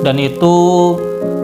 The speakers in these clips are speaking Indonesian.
Dan itu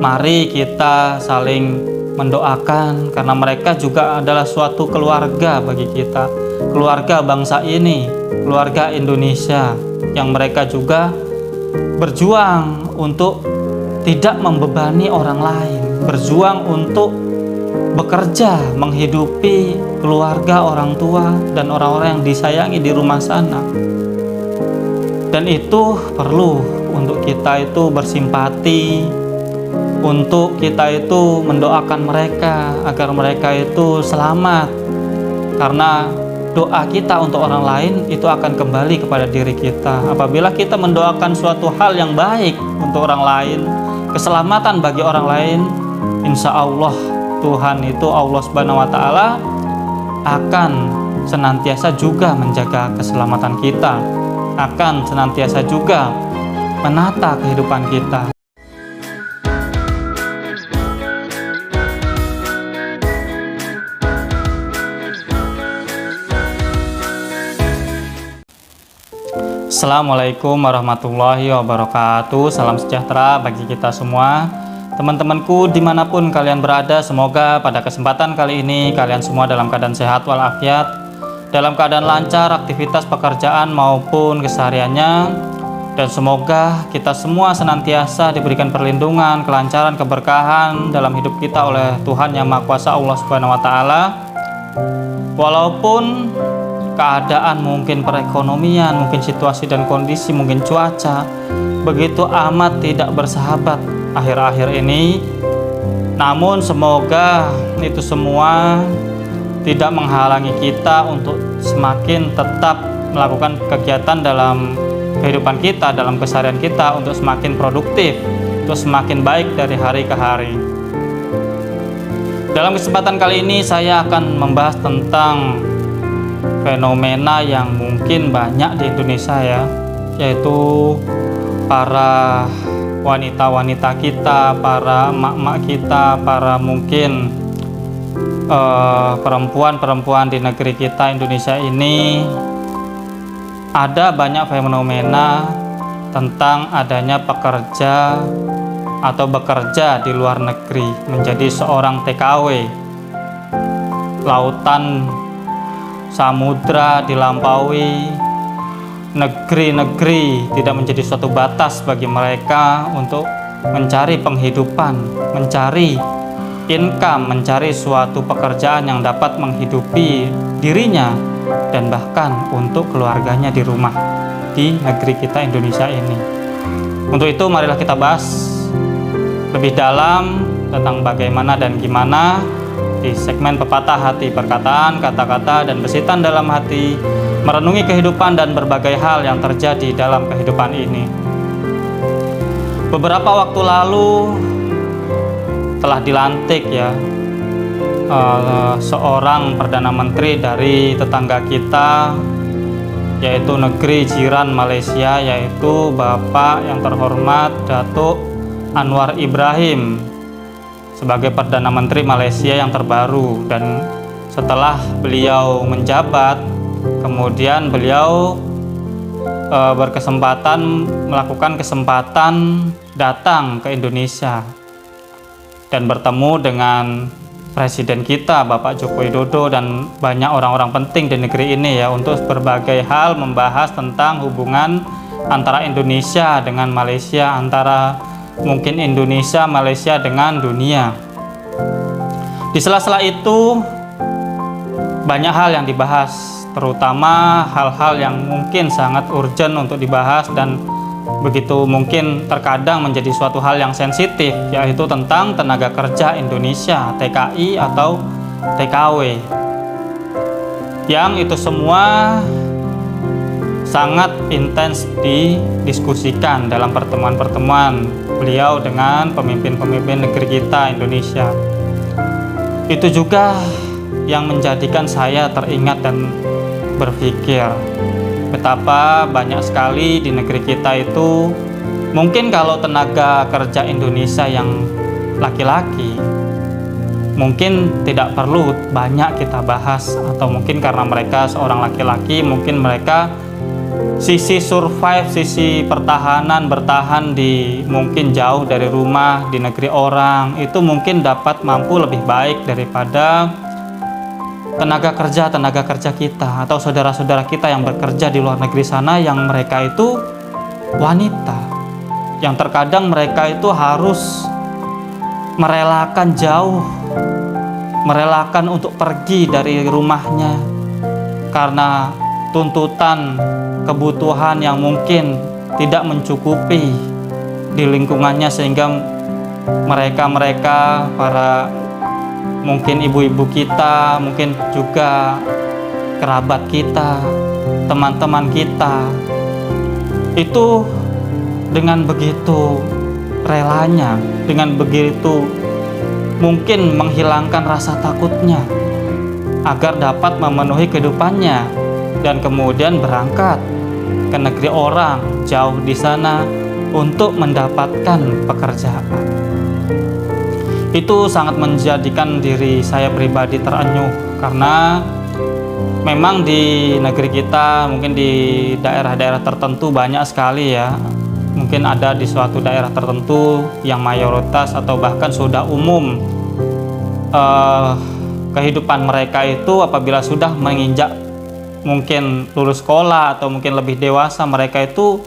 mari kita saling mendoakan, karena mereka juga adalah suatu keluarga bagi kita, keluarga bangsa ini, keluarga Indonesia, yang mereka juga berjuang untuk tidak membebani orang lain, berjuang untuk bekerja menghidupi keluarga, orang tua, dan orang-orang yang disayangi di rumah sana. Dan itu perlu untuk kita itu bersimpati, untuk kita itu mendoakan mereka agar mereka itu selamat, karena doa kita untuk orang lain itu akan kembali kepada diri kita. Apabila kita mendoakan suatu hal yang baik untuk orang lain, keselamatan bagi orang lain, insya Allah Tuhan itu, Allah Subhanahu wa Ta'ala, akan senantiasa juga menjaga keselamatan kita, akan senantiasa juga menata kehidupan kita. Assalamualaikum warahmatullahi wabarakatuh. Salam sejahtera bagi kita semua. Teman-temanku dimanapun kalian berada, semoga pada kesempatan kali ini kalian semua dalam keadaan sehat walafiat, dalam keadaan lancar aktivitas pekerjaan maupun kesehariannya, dan semoga kita semua senantiasa diberikan perlindungan, kelancaran, keberkahan dalam hidup kita oleh Tuhan Yang Maha Kuasa, Allah Subhanahu wa Ta'ala. Walaupun keadaan, mungkin perekonomian, mungkin situasi dan kondisi, mungkin cuaca begitu amat tidak bersahabat akhir-akhir ini, namun semoga itu semua tidak menghalangi kita untuk semakin tetap melakukan kegiatan dalam kehidupan kita, dalam keseharian kita, untuk semakin produktif, untuk semakin baik dari hari ke hari. Dalam kesempatan kali ini saya akan membahas tentang fenomena yang mungkin banyak di Indonesia ya, yaitu para wanita-wanita kita, para emak-emak kita, para mungkin perempuan-perempuan di negeri kita Indonesia ini. Ada banyak fenomena tentang adanya pekerja atau bekerja di luar negeri, menjadi seorang TKW, lautan samudra dilampaui, negeri-negeri tidak menjadi suatu batas bagi mereka untuk mencari penghidupan, mencari income, mencari suatu pekerjaan yang dapat menghidupi dirinya dan bahkan untuk keluarganya di rumah di negeri kita Indonesia ini. Untuk itu marilah kita bahas lebih dalam tentang bagaimana dan gimana di segmen pepatah hati, perkataan, kata-kata, dan bisitan dalam hati, merenungi kehidupan dan berbagai hal yang terjadi dalam kehidupan ini. Beberapa waktu lalu telah dilantik ya seorang Perdana Menteri dari tetangga kita, yaitu negeri jiran Malaysia, yaitu Bapak yang terhormat Datuk Anwar Ibrahim sebagai Perdana Menteri Malaysia yang terbaru. Dan setelah beliau menjabat, kemudian beliau berkesempatan melakukan kesempatan datang ke Indonesia dan bertemu dengan Presiden kita Bapak Joko Widodo dan banyak orang-orang penting di negeri ini ya, untuk berbagai hal membahas tentang hubungan antara Indonesia dengan Malaysia, antara mungkin Indonesia, Malaysia dengan dunia. Di sela-sela itu banyak hal yang dibahas, terutama hal-hal yang mungkin sangat urgent untuk dibahas dan begitu mungkin terkadang menjadi suatu hal yang sensitif, yaitu tentang tenaga kerja Indonesia, TKI atau TKW, yang itu semua sangat intens didiskusikan dalam pertemuan-pertemuan beliau dengan pemimpin-pemimpin negeri kita Indonesia. Itu juga yang menjadikan saya teringat dan berpikir betapa banyak sekali di negeri kita itu, mungkin kalau tenaga kerja Indonesia yang laki-laki mungkin tidak perlu banyak kita bahas, atau mungkin karena mereka seorang laki-laki, mungkin mereka sisi survive, sisi pertahanan, bertahan di mungkin jauh dari rumah, di negeri orang, itu mungkin dapat mampu lebih baik daripada tenaga kerja kita atau saudara-saudara kita yang bekerja di luar negeri sana, yang mereka itu wanita, yang terkadang mereka itu harus merelakan jauh, merelakan untuk pergi dari rumahnya karena tuntutan kebutuhan yang mungkin tidak mencukupi di lingkungannya, sehingga mereka para mungkin ibu-ibu kita, mungkin juga kerabat kita, teman-teman kita, itu dengan begitu relanya, dengan begitu mungkin menghilangkan rasa takutnya agar dapat memenuhi kehidupannya dan kemudian berangkat ke negeri orang jauh di sana untuk mendapatkan pekerjaan. Itu sangat menjadikan diri saya pribadi terenyuh, karena memang di negeri kita, mungkin di daerah-daerah tertentu banyak sekali ya, mungkin ada di suatu daerah tertentu yang mayoritas atau bahkan sudah umum kehidupan mereka itu apabila sudah menginjak mungkin lulus sekolah atau mungkin lebih dewasa, mereka itu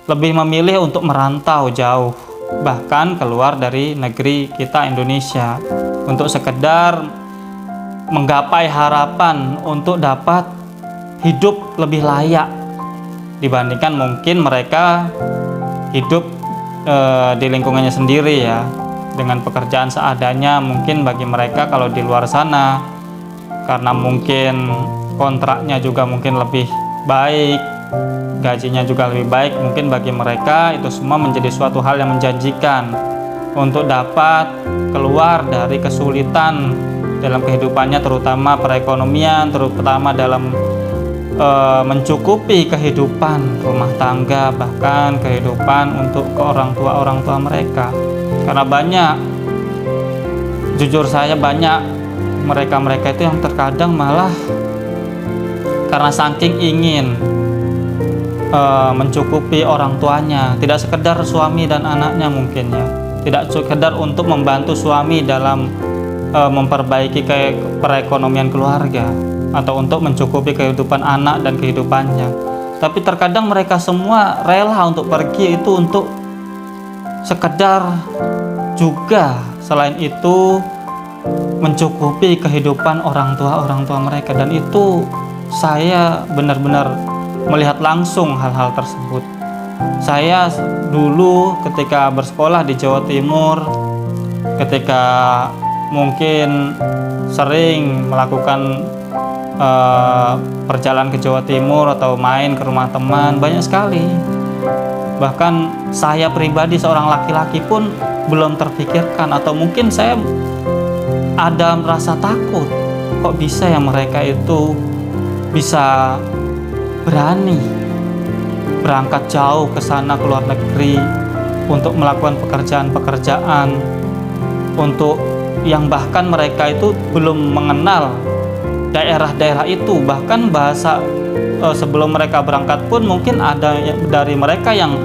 lebih memilih untuk merantau jauh, bahkan keluar dari negeri kita Indonesia, untuk sekedar menggapai harapan untuk dapat hidup lebih layak dibandingkan mungkin mereka hidup di lingkungannya sendiri ya, dengan pekerjaan seadanya. Mungkin bagi mereka kalau di luar sana, karena mungkin kontraknya juga mungkin lebih baik, gajinya juga lebih baik, mungkin bagi mereka itu semua menjadi suatu hal yang menjanjikan untuk dapat keluar dari kesulitan dalam kehidupannya, terutama perekonomian, terutama dalam mencukupi kehidupan rumah tangga, bahkan kehidupan untuk ke orang tua mereka. Karena banyak, jujur saya banyak mereka itu yang terkadang malah karena saking ingin mencukupi orang tuanya, tidak sekedar suami dan anaknya mungkin ya, tidak sekedar untuk membantu suami dalam memperbaiki perekonomian keluarga atau untuk mencukupi kehidupan anak dan kehidupannya, tapi terkadang mereka semua rela untuk pergi itu untuk sekedar juga selain itu mencukupi kehidupan orang tua mereka. Dan itu saya benar-benar melihat langsung hal-hal tersebut. Saya dulu ketika bersekolah di Jawa Timur, ketika mungkin sering melakukan perjalanan ke Jawa Timur atau main ke rumah teman, banyak sekali. Bahkan saya pribadi seorang laki-laki pun belum terpikirkan, atau mungkin saya ada merasa takut, kok bisa ya mereka itu bisa berani berangkat jauh ke sana, ke luar negeri, untuk melakukan pekerjaan untuk yang bahkan mereka itu belum mengenal daerah-daerah itu. Bahkan bahasa sebelum mereka berangkat pun mungkin ada dari mereka yang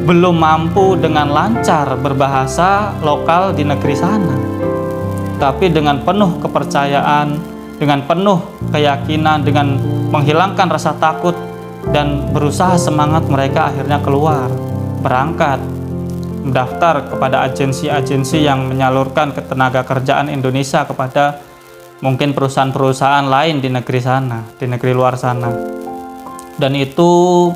belum mampu dengan lancar berbahasa lokal di negeri sana, tapi dengan penuh kepercayaan, dengan penuh keyakinan, dengan menghilangkan rasa takut dan berusaha semangat, mereka akhirnya keluar, berangkat, mendaftar kepada agensi-agensi yang menyalurkan ketenaga kerjaan Indonesia kepada mungkin perusahaan-perusahaan lain di negeri sana, di negeri luar sana. Dan itu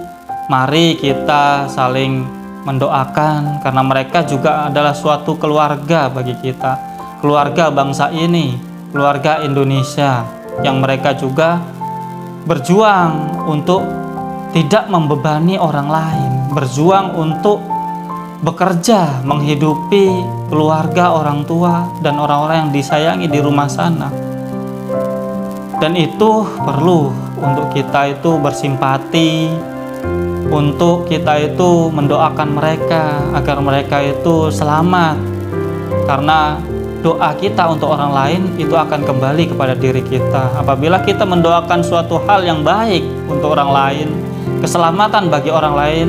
mari kita saling mendoakan, karena mereka juga adalah suatu keluarga bagi kita, keluarga bangsa ini, keluarga Indonesia, yang mereka juga berjuang untuk tidak membebani orang lain, berjuang untuk bekerja menghidupi keluarga, orang tua, dan orang-orang yang disayangi di rumah sana. Dan itu perlu untuk kita itu bersimpati, untuk kita itu mendoakan mereka agar mereka itu selamat, karena doa kita untuk orang lain itu akan kembali kepada diri kita. Apabila kita mendoakan suatu hal yang baik untuk orang lain, keselamatan bagi orang lain,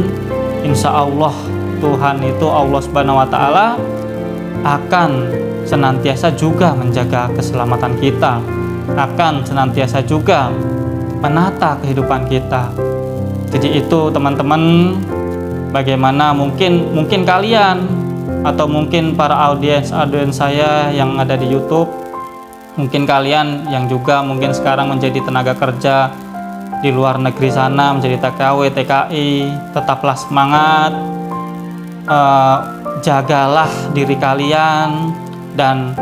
insya Allah Tuhan itu, Allah Subhanahu wa Ta'ala, akan senantiasa juga menjaga keselamatan kita, akan senantiasa juga menata kehidupan kita. Jadi itu teman-teman, bagaimana mungkin kalian atau mungkin para audiens saya yang ada di YouTube, mungkin kalian yang juga mungkin sekarang menjadi tenaga kerja di luar negeri sana, menjadi TKW, TKI, tetaplah semangat, jagalah diri kalian, dan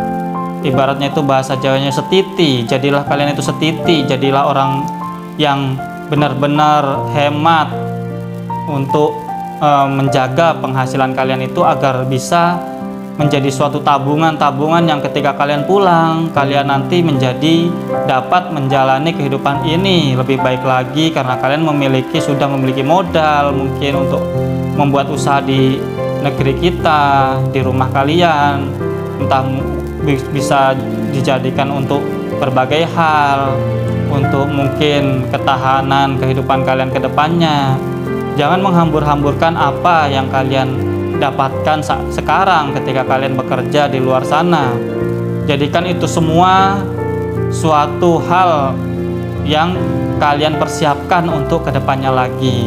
ibaratnya itu bahasa Jawanya setiti, jadilah kalian itu setiti, jadilah orang yang benar-benar hemat untuk menjaga penghasilan kalian itu agar bisa menjadi suatu tabungan yang ketika kalian pulang, kalian nanti dapat menjalani kehidupan ini lebih baik lagi, karena kalian sudah memiliki modal mungkin untuk membuat usaha di negeri kita, di rumah kalian, entah bisa dijadikan untuk berbagai hal, untuk mungkin ketahanan kehidupan kalian ke depannya. Jangan menghambur-hamburkan apa yang kalian dapatkan sekarang ketika kalian bekerja di luar sana. Jadikan itu semua suatu hal yang kalian persiapkan untuk kedepannya lagi.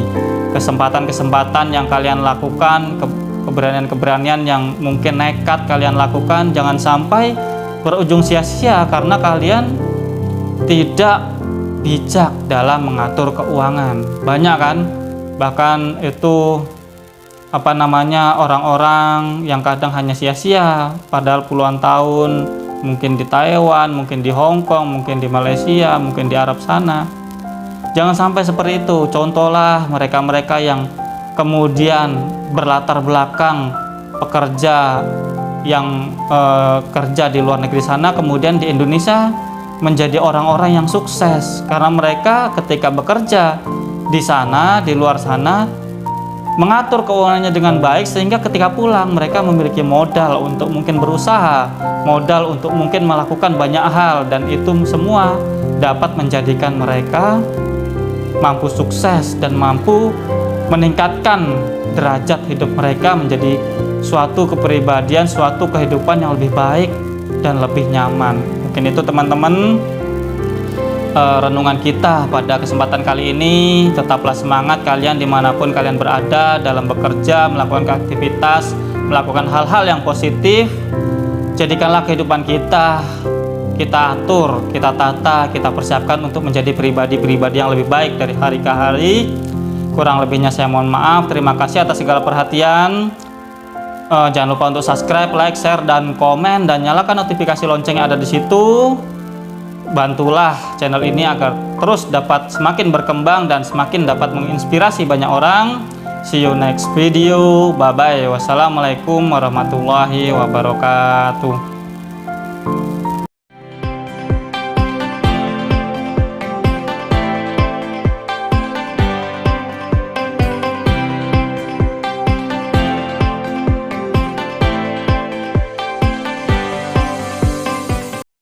Kesempatan-kesempatan yang kalian lakukan, keberanian-keberanian yang mungkin nekat kalian lakukan, jangan sampai berujung sia-sia karena kalian tidak bijak dalam mengatur keuangan. Banyak kan, bahkan itu orang-orang yang kadang hanya sia-sia padahal puluhan tahun mungkin di Taiwan, mungkin di Hong Kong, mungkin di Malaysia, mungkin di Arab sana. Jangan sampai seperti itu. Contohlah mereka-mereka yang kemudian berlatar belakang pekerja yang kerja di luar negeri sana, kemudian di Indonesia menjadi orang-orang yang sukses karena mereka ketika bekerja di sana, di luar sana, mengatur keuangannya dengan baik sehingga ketika pulang mereka memiliki modal untuk mungkin berusaha, modal untuk mungkin melakukan banyak hal, dan itu semua dapat menjadikan mereka mampu sukses dan mampu meningkatkan derajat hidup mereka menjadi suatu kepribadian, suatu kehidupan yang lebih baik dan lebih nyaman. Mungkin itu teman-teman renungan kita pada kesempatan kali ini. Tetaplah semangat kalian dimanapun kalian berada dalam bekerja, melakukan aktivitas, melakukan hal-hal yang positif. Jadikanlah kehidupan kita atur, kita tata, kita persiapkan untuk menjadi pribadi-pribadi yang lebih baik dari hari ke hari. Kurang lebihnya saya mohon maaf. Terima kasih atas segala perhatian. Jangan lupa untuk subscribe, like, share, dan komen, dan nyalakan notifikasi lonceng yang ada di situ. Bantulah channel ini agar terus dapat semakin berkembang dan semakin dapat menginspirasi banyak orang. See you next video. Bye bye. Wassalamualaikum warahmatullahi wabarakatuh.